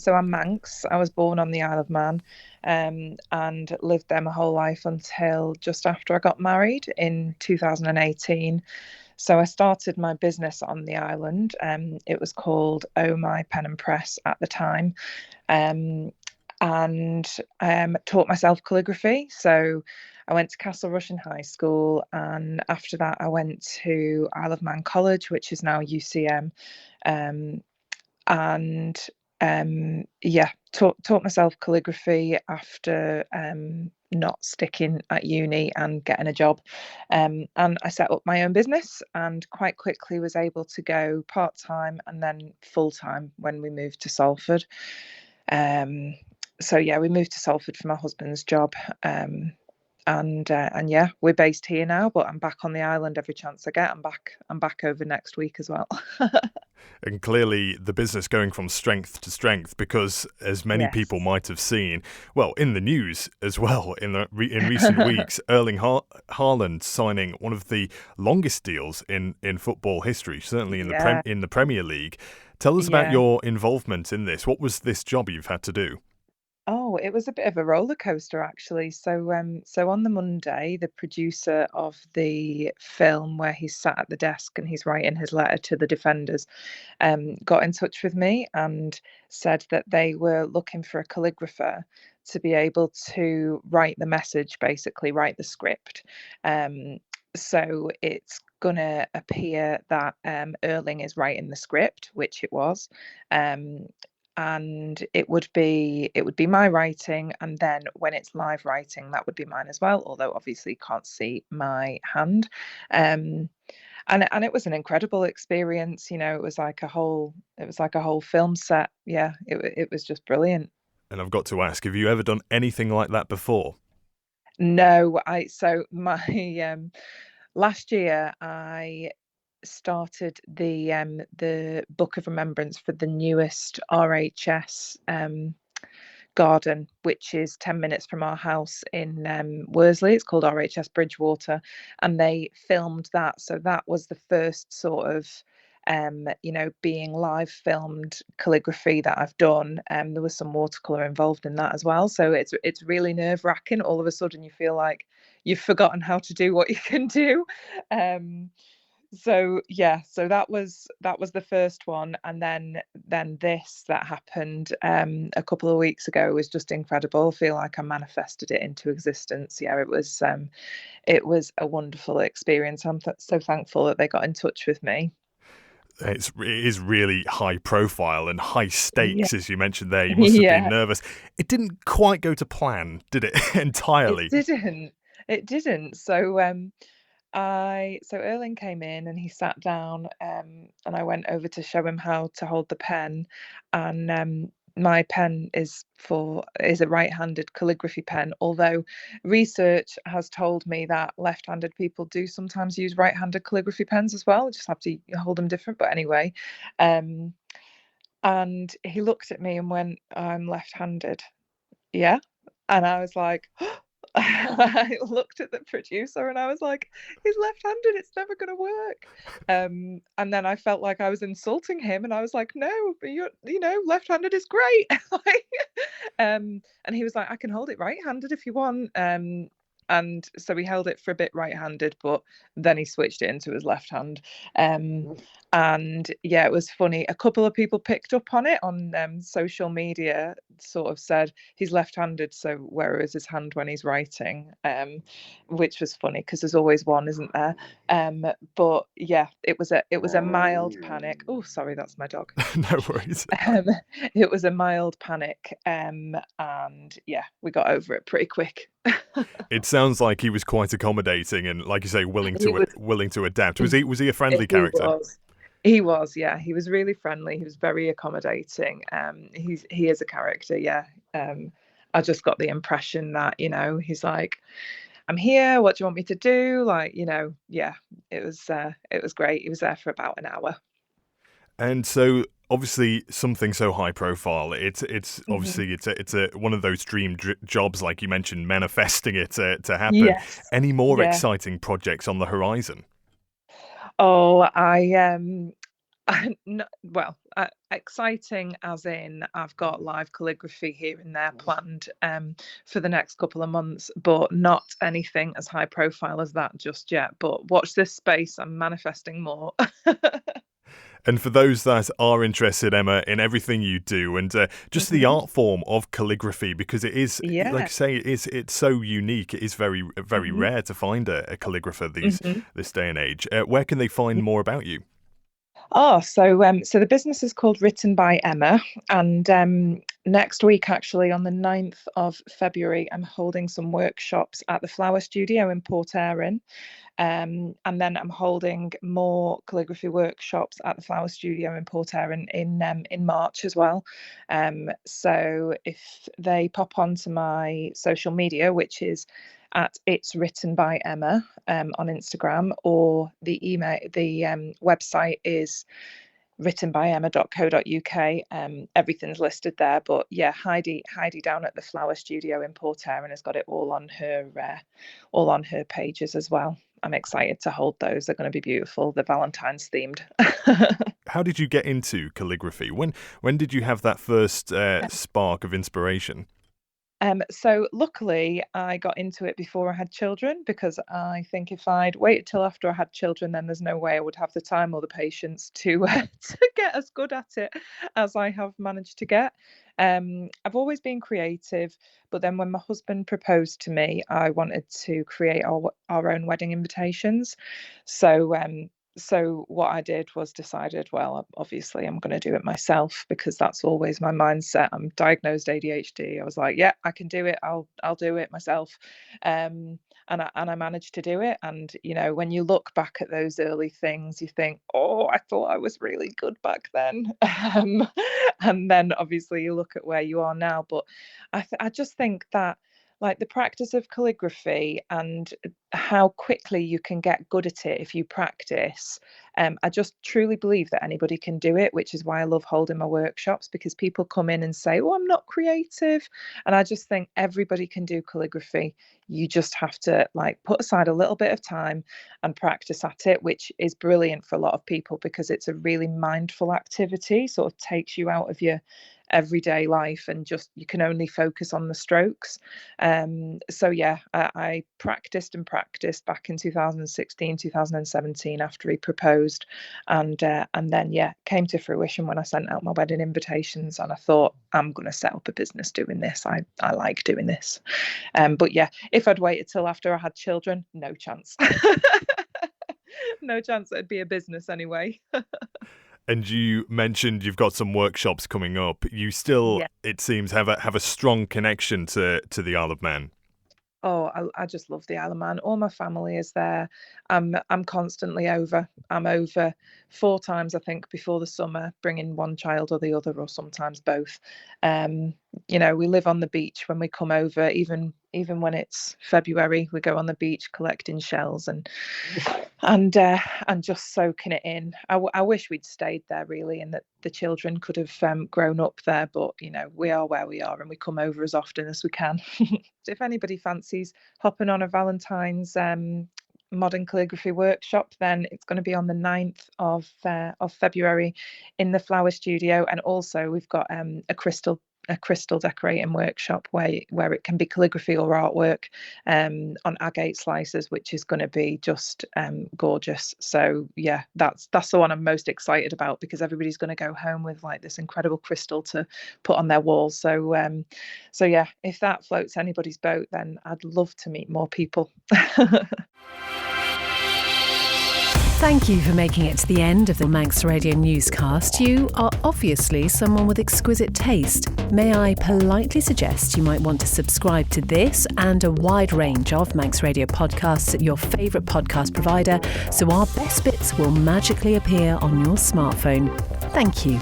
So I'm Manx. I was born on the Isle of Man, and lived there my whole life until just after I got married in 2018. So I started my business on the island. It was called Oh My Pen and Press at the time, um, and taught myself calligraphy. So I went to Castle Rushen High School, and after that, I went to Isle of Man College, which is now UCM, um, and yeah, taught myself calligraphy after not sticking at uni and getting a job. And I set up my own business and quite quickly was able to go part time and then full time when we moved to Salford. Um, so yeah, we moved to Salford for my husband's job. And yeah, we're based here now, but I'm back on the island every chance I get. I'm back over next week as well. And clearly the business going from strength to strength, because as many people Yes. might have seen, well, in the news as well, in recent weeks, Erling Haaland signing one of the longest deals in football history, certainly Yeah. in the Premier League. Tell us about Yeah. your involvement in this. What was this job you've had to do? Oh, it was a bit of a roller coaster actually. So on the Monday, the producer of the film where he's sat at the desk and he's writing his letter to the defenders, got in touch with me and said that they were looking for a calligrapher to be able to write the message, basically write the script. Um, so it's gonna appear that Erling is writing the script, which it was. Um, and it would be my writing, and then when it's live writing that would be mine as well, although obviously you can't see my hand. Um and it was an incredible experience. It was like a whole film set. Yeah, it was just brilliant. And I've got to ask, have you ever done anything like that before? No, I so my last year I started the book of remembrance for the newest RHS garden, which is 10 minutes from our house in Worsley. It's called RHS Bridgewater, and they filmed that. So that was the first sort of being live filmed calligraphy that I've done. There was some watercolor involved in that as well. So it's really nerve wracking. All of a sudden, you feel like you've forgotten how to do what you can do. Um, so yeah, so that was the first one, and then this that happened a couple of weeks ago was just incredible. I feel like I manifested it into existence. Yeah, it was a wonderful experience. I'm so thankful that they got in touch with me. It is really high profile and high Yeah. stakes, as you mentioned there. You must have been Yeah, nervous. It didn't quite go to plan, did it? it Entirely. didn't. It didn't. So Erling came in and he sat down, and I went over to show him how to hold the pen, and my pen is a right-handed calligraphy pen, although research has told me that left-handed people do sometimes use right-handed calligraphy pens as well. Just have to hold them different. But anyway, um, and he looked at me and went, "I'm left-handed." Yeah. And I was like, I looked at the producer and I was like, he's left-handed, it's never going to work. And then I felt like I was insulting him and I was like, no, but left-handed is great. Like, and he was like, I can hold it right-handed if you want. And so he held it for a bit right-handed, but then he switched it into his left hand. Um, and yeah, it was funny. A couple of people picked up on it on social media, sort of said he's left-handed, so where is his hand when he's writing? Which was funny because there's always one, isn't there? But yeah, it was a mild panic. Oh, sorry, that's my dog. No worries. Um, it was a mild panic, and yeah, we got over it pretty quick. It sounds like he was quite accommodating and, like you say, He was. willing to adapt. Was he a friendly He character? was. He was. Yeah, he was really friendly. He was very accommodating. He is a character. Yeah. I just got the impression that he's like, I'm here. What do you want me to do? Like, yeah. It was great. He was there for about an hour. And so, obviously, something so high profile. It's Mhm. obviously it's a one of those jobs, like you mentioned, manifesting it to happen. Yes. Any more Yeah. exciting projects on the horizon? Oh, I Exciting as in I've got live calligraphy here and there planned for the next couple of months, but not anything as high profile as that just yet. But watch this space, I'm manifesting more. And for those that are interested, Emma, in everything you do and just the art form of calligraphy, because it is, like I say, it's so unique. It is very, very rare to find a calligrapher this day and age. Where can they find more about you? So the business is called Written by Emma, and next week, actually, on the 9th of February, I'm holding some workshops at the Flower Studio in Port Erin. And then I'm holding more calligraphy workshops at the Flower Studio in Port Erin in March as well. So if they pop onto my social media, which is at It's Written by Emma on Instagram, or the website is writtenbyemma.co.uk. Everything's listed there, but yeah, Heidi down at the Flower Studio in Port Erin has got it all on her pages as well. I'm excited to hold those. They're going to be beautiful. They're Valentine's themed. How did you get into calligraphy? When did you have that first spark of inspiration? So luckily I got into it before I had children, because I think if I'd waited till after I had children, then there's no way I would have the time or the patience to get as good at it as I have managed to get. I've always been creative, but then when my husband proposed to me, I wanted to create our own wedding invitations. So what I did was decided, well, obviously I'm going to do it myself, because that's always my mindset. I'm diagnosed ADHD. I was like, yeah, I can do it. I'll do it myself. And I managed to do it. And, when you look back at those early things, you think, oh, I thought I was really good back then. And then obviously you look at where you are now. But I just think that, like, the practice of calligraphy and how quickly you can get good at it if you practice. I just truly believe that anybody can do it, which is why I love holding my workshops, because people come in and say, oh, I'm not creative. And I just think everybody can do calligraphy. You just have to put aside a little bit of time and practice at it, which is brilliant for a lot of people because it's a really mindful activity, sort of takes you out of your everyday life and just you can only focus on the strokes. So yeah, I practiced back in 2016 2017 after he proposed, and then came to fruition when I sent out my wedding invitations, and I thought, I'm going to set up a business doing this. I like doing this. But yeah, if I'd waited till after I had children, no chance. No chance it'd be a business anyway. And you mentioned you've got some workshops coming up. You still, it seems, have a strong connection to the Isle of Man. Oh, I just love the Isle of Man. All my family is there. I'm constantly over. I'm over 4 times, I think, before the summer, bringing one child or the other, or sometimes both. We live on the beach when we come over. Even when it's February, we go on the beach collecting shells and just soaking it in. I wish we'd stayed there really, and that the children could have grown up there. But we are where we are, and we come over as often as we can. If anybody fancies hopping on a Valentine's modern calligraphy workshop, then it's going to be on the 9th of February in the Flower Studio, and also we've got a crystal decorating workshop where it can be calligraphy or artwork on agate slices, which is going to be just gorgeous. So yeah, that's the one I'm most excited about, because everybody's going to go home with this incredible crystal to put on their walls. So yeah, if that floats anybody's boat, then I'd love to meet more people. Thank you for making it to the end of the Manx Radio Newscast. You are obviously someone with exquisite taste. May I politely suggest you might want to subscribe to this and a wide range of Manx Radio podcasts at your favourite podcast provider, so our best bits will magically appear on your smartphone. Thank you.